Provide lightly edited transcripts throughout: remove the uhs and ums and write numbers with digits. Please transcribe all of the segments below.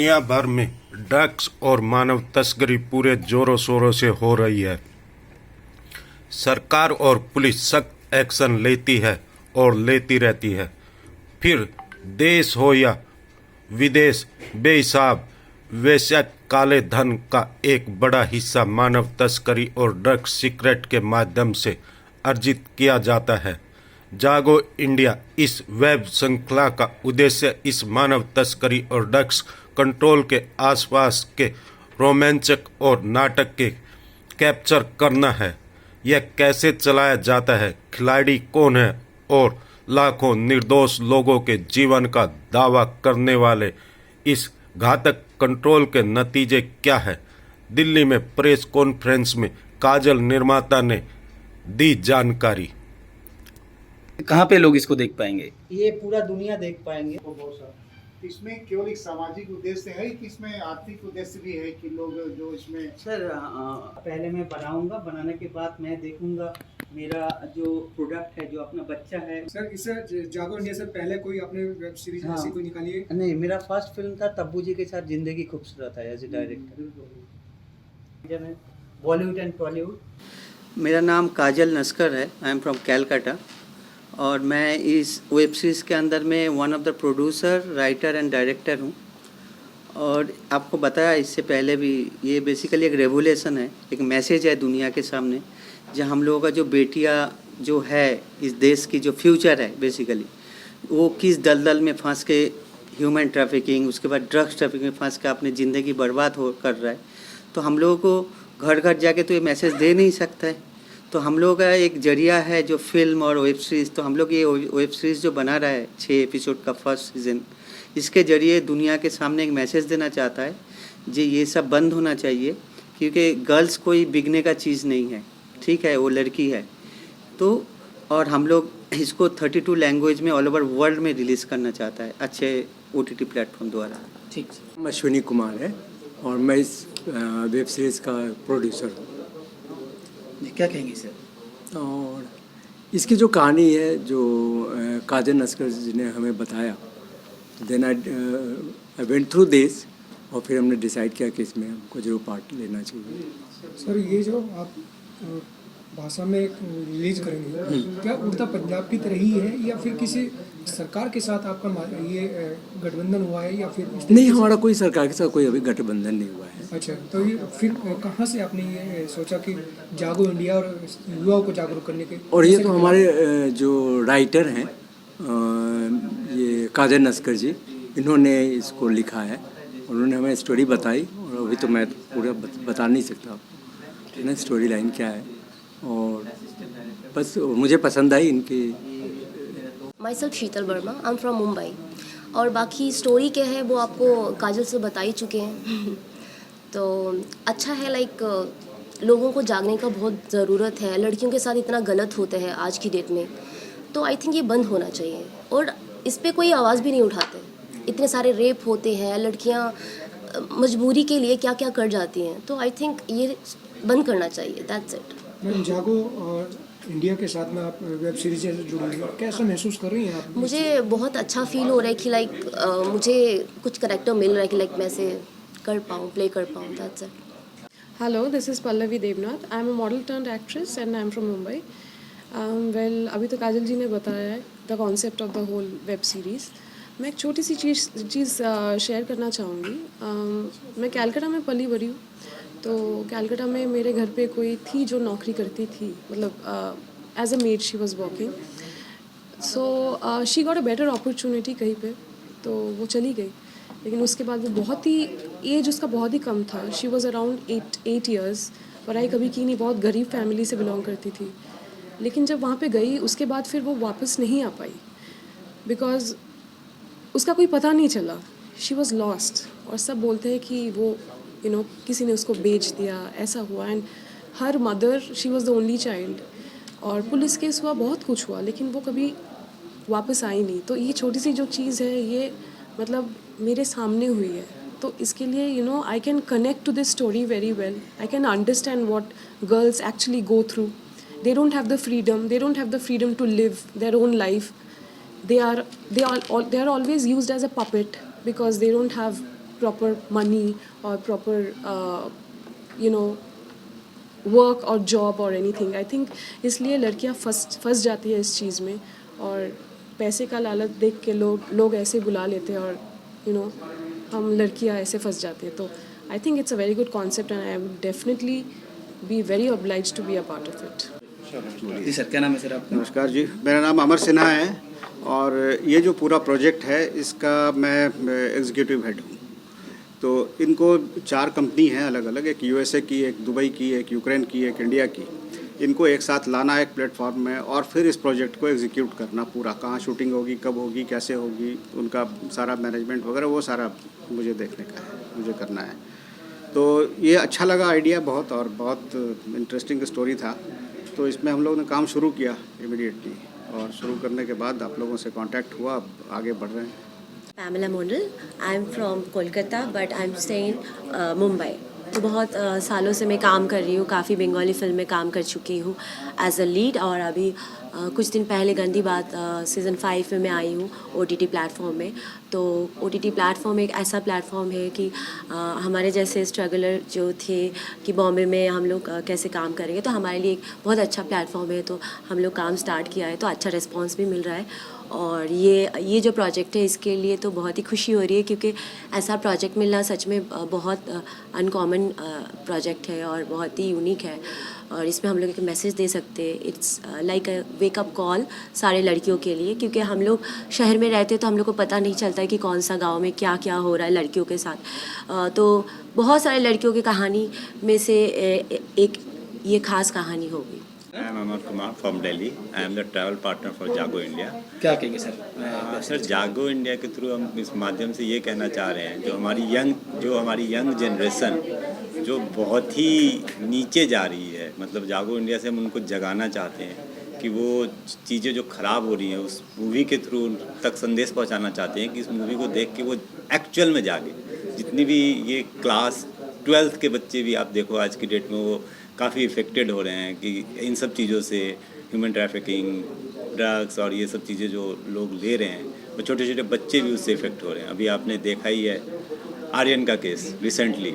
दुनिया भर में ड्रग्स और मानव तस्करी पूरे जोरों शोरों से हो रही है। सरकार और पुलिस सख्त एक्शन लेती है और लेती रहती है। फिर देश हो या विदेश, बेहिसाब वैश्य काले धन का एक बड़ा हिस्सा मानव तस्करी और ड्रग्स सीक्रेट के माध्यम से अर्जित किया जाता है। जागो इंडिया इस वेब श्रृंखला का उद्देश्य इस मानव तस्करी और ड्रग्स कंट्रोल के आसपास के रोमांचक और नाटक के कैप्चर करना है। यह कैसे चलाया जाता है, खिलाड़ी कौन है और लाखों निर्दोष लोगों के जीवन का दावा करने वाले इस घातक कंट्रोल के नतीजे क्या है। दिल्ली में प्रेस कॉन्फ्रेंस में काजल निर्माता ने दी जानकारी। कहाँ पे लोग इसको देख पाएंगे? ये पूरा दुनिया देख पाएंगे। इसमें केवल एक सामाजिक उद्देश्य है कि इसमें आर्थिक उद्देश्य भी है कि लोग जो इसमें सर पहले मैं बनाऊंगा, बनाने के बाद मैं देखूंगा मेरा जो प्रोडक्ट है, जो अपना बच्चा है। सर इससे जागो इंडिया से पहले कोई आपने वेब सीरीज ऐसी कोई निकाली है? नहीं, मेरा फर्स्ट फिल्म था तब्बू जी के साथ जिंदगी खूबसूरत है as a director, Bollywood and Tollywood. मेरा नाम काजल नस्कर है, आई एम फ्रॉम कैलकाटा और मैं इस वेब सीरीज़ के अंदर में one of the producer, writer and director हूँ। और आपको बताया इससे पहले भी, ये बेसिकली एक रेवोल्यूशन है, एक मैसेज है दुनिया के सामने, जहाँ हम लोगों का जो बेटियाँ जो है इस देश की, जो फ्यूचर है बेसिकली, वो किस दलदल में फंस के ह्यूमन ट्रैफिकिंग, उसके बाद ड्रग्स ट्रैफिकिंग में फंस के अपनी ज़िंदगी बर्बाद कर रहा है। तो हम लोगों को घर घर जाके तो ये मैसेज दे नहीं सकता है, तो हम लोग का एक जरिया है जो फिल्म और वेब सीरीज़। तो हम लोग ये वेब सीरीज़ जो बना रहा है 6 एपिसोड का फर्स्ट सीज़न, इसके जरिए दुनिया के सामने एक मैसेज देना चाहता है जी ये सब बंद होना चाहिए, क्योंकि गर्ल्स कोई बिकने का चीज़ नहीं है, ठीक है, वो लड़की है। तो और हम लोग इसको 32 लैंग्वेज में ऑल ओवर वर्ल्ड में रिलीज़ करना चाहता है अच्छे OTT प्लेटफॉर्म द्वारा। ठीक है। अश्विनी कुमार है और मैं इस वेब सीरीज़ का प्रोड्यूसर हूँ। क्या कहेंगे सर? और इसकी जो कहानी है, जो काजल नस्कर जी ने हमें बताया, then I went through this और फिर हमने डिसाइड किया कि इसमें हमको जरूर पार्ट लेना चाहिए। सर ये जो आप भाषा में रिलीज करेंगे, क्या उड़ता पंजाब की तरह ही है या फिर किसी सरकार के साथ आपका ये गठबंधन हुआ है या फिर नहीं, हमारा कोई सरकार के साथ कोई अभी गठबंधन नहीं हुआ है। अच्छा, तो ये फिर कहाँ से आपने ये सोचा कि जागो इंडिया और युवाओं को जागरूक करने के? और ये तो हमारे जो राइटर हैं, ये काजल नस्कर जी, इन्होंने इसको लिखा है, उन्होंने हमें स्टोरी बताई और अभी तो मैं पूरा बता नहीं सकता ना स्टोरी लाइन क्या है, और बस मुझे पसंद आई इनकी। My self Sheetal Verma, I am from Mumbai. और बाकी स्टोरी क्या है वो आपको काजल से बता ही चुके हैं। तो अच्छा है, लाइक लोगों को जागने का बहुत ज़रूरत है। लड़कियों के साथ इतना गलत होता है आज की डेट में, तो आई थिंक ये बंद होना चाहिए। और इस पर कोई आवाज़ भी नहीं उठाते। इतने सारे रेप होते हैं, लड़कियां मजबूरी के लिए क्या क्या कर जाती हैं, तो आई थिंक ये बंद करना चाहिए। That's it. मैम, जागो और इंडिया के साथ में आप वेब सीरीज से जुड़ी हैं, कैसा महसूस कर रही हैं आप? मुझे बहुत अच्छा फील हो रहा है कि लाइक मुझे कुछ करैक्टर मिल रहा है कि लाइक मैं से कर पाऊँ, प्ले कर पाऊँ। That's it. Hello, this is Pallavi Devnath. I am a model turned actress and I am from Mumbai. Well, अभी तो काजल जी ने बताया है the concept of the whole web series. मैं एक छोटी सी चीज़ शेयर करना चाहूँगी। मैं कैलकाटा में पली बड़ी हूँ, तो कैलकाटा में मेरे घर पे कोई थी जो नौकरी करती थी, मतलब as a maid she was working. So she got a better opportunity कहीं पे, तो वो चली गई। लेकिन उसके बाद वो बहुत ही एज उसका बहुत ही कम था, शी वॉज़ अराउंड 8 years, पढ़ाई कभी की नहीं, बहुत गरीब फैमिली से बिलोंग करती थी। लेकिन जब वहाँ पे गई उसके बाद फिर वो वापस नहीं आ पाई, बिकॉज उसका कोई पता नहीं चला, शी वॉज़ लॉस्ट। और सब बोलते हैं कि वो किसी ने उसको बेच दिया, ऐसा हुआ। And her mother, she was the only child. और पुलिस केस हुआ, बहुत कुछ हुआ, लेकिन वो कभी वापस आई नहीं। तो ये छोटी सी जो चीज़ है, ये मतलब मेरे सामने हुई है, तो इसके लिए I can connect to this story very well. I can understand what girls actually go through. They don't have the freedom to live their own life. They are always used as a puppet because they don't have proper money or proper you know work और job और anything. I think इसलिए लड़कियां फंस जाती है इस चीज़ में, और पैसे का लालच देख के लोग ऐसे बुला लेते हैं, और हम लड़कियां ऐसे फंस जाती हैं. तो I think it's a very good concept and I would definitely be very obliged to be a part of it. जी सर, क्या नाम है सर आपका? नमस्कार जी, मेरा नाम अमर सिन्हा है और ये जो पूरा प्रोजेक्ट है इसका मैं एग्जीक्यूटिव हेड हूँ. तो इनको 4 कंपनी हैं अलग अलग, एक यूएसए की, एक दुबई की, एक यूक्रेन की, एक इंडिया की. इनको एक साथ लाना एक प्लेटफॉर्म में और फिर इस प्रोजेक्ट को एग्जीक्यूट करना पूरा, कहाँ शूटिंग होगी, कब होगी, कैसे होगी, उनका सारा मैनेजमेंट वगैरह वो सारा मुझे देखने का है, मुझे करना है. तो ये अच्छा लगा आइडिया बहुत, और बहुत इंटरेस्टिंग स्टोरी था. तो इसमें हम लोगों ने काम शुरू किया इमीडिएटली, और शुरू करने के बाद आप लोगों से कांटेक्ट हुआ, अब आगे बढ़ रहे हैं. Pamela Mondal. I'm from Kolkata but I'm staying Mumbai. तो बहुत सालों से मैं काम कर रही हूँ, काफ़ी बंगाली फिल्म में काम कर चुकी हूँ एज अ लीड, और अभी कुछ दिन पहले गंदी बात सीज़न 5 में मैं आई हूँ OTT प्लेटफॉर्म में. तो OTT प्लेटफॉर्म एक ऐसा प्लेटफॉर्म है कि हमारे जैसे स्ट्रगलर जो थे कि बॉम्बे में हम लोग कैसे काम करेंगे, तो हमारे लिए एक बहुत अच्छा प्लेटफॉर्म है. तो हम लोग काम स्टार्ट किया है, तो अच्छा रिस्पॉन्स भी मिल रहा है. और ये जो प्रोजेक्ट है इसके लिए तो बहुत ही खुशी हो रही है, क्योंकि ऐसा प्रोजेक्ट मिलना सच में बहुत अनकॉमन प्रोजेक्ट है और बहुत ही यूनिक है. और इसमें हम लोग एक मैसेज दे सकते हैं. It's like a wake up call सारे लड़कियों के लिए, क्योंकि हम लोग शहर में रहते हैं तो हम लोग को पता नहीं चलता है कि कौन सा गांव में क्या क्या हो रहा है लड़कियों के साथ. तो बहुत सारे लड़कियों की कहानी में से एक ये खास कहानी होगी. I am Amar Kumar from Delhi. I am the travel partner for Jago India. क्या कहेंगे सर? सर, जागो इंडिया के थ्रू हम इस माध्यम से ये कहना चाह रहे हैं, जो हमारी यंग जनरेशन जो बहुत ही नीचे जा रही है, मतलब जागो इंडिया से हम उनको जगाना चाहते हैं कि वो चीज़ें जो ख़राब हो रही हैं उस मूवी के थ्रू तक संदेश पहुंचाना चाहते हैं कि इस मूवी को देख के वो एक्चुअल में जागे. जितनी भी ये क्लास 12th के बच्चे भी आप देखो आज की डेट में वो काफ़ी इफ़ेक्टेड हो रहे हैं कि इन सब चीज़ों से, ह्यूमन ट्रैफिकिंग, ड्रग्स और ये सब चीज़ें जो लोग ले रहे हैं, वो छोटे छोटे बच्चे भी उससे इफ़ेक्ट हो रहे हैं. अभी आपने देखा ही है आर्यन का केस रिसेंटली.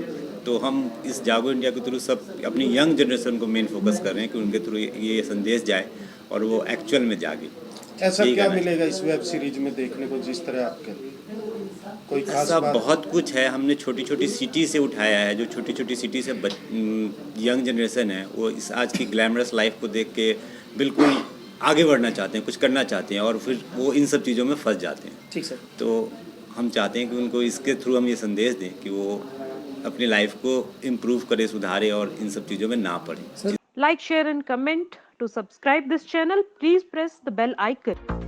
तो हम इस जागो इंडिया के थ्रू सब अपनी यंग जनरेशन को मेन फोकस कर रहे हैं कि उनके थ्रू ये संदेश जाए और वो एक्चुअल में जागे. ऐसा क्या मिलेगा इस वेब सीरीज में देखने को, जिस तरह आपके कोई खास ऐसा बात? बहुत कुछ है. हमने छोटी छोटी सिटी से उठाया है, जो छोटी छोटी सिटी से यंग जनरेशन है वो इस आज की ग्लैमरस लाइफ को देख के बिल्कुल आगे बढ़ना चाहते हैं, कुछ करना चाहते हैं, और फिर वो इन सब चीज़ों में फंस जाते हैं. ठीक सर. तो हम चाहते हैं कि उनको इसके थ्रू हम ये संदेश दें कि वो अपनी लाइफ को इम्प्रूव करे, सुधारे और इन सब चीज़ों में ना पड़े. Like, share and comment. To subscribe this channel, please press the bell icon.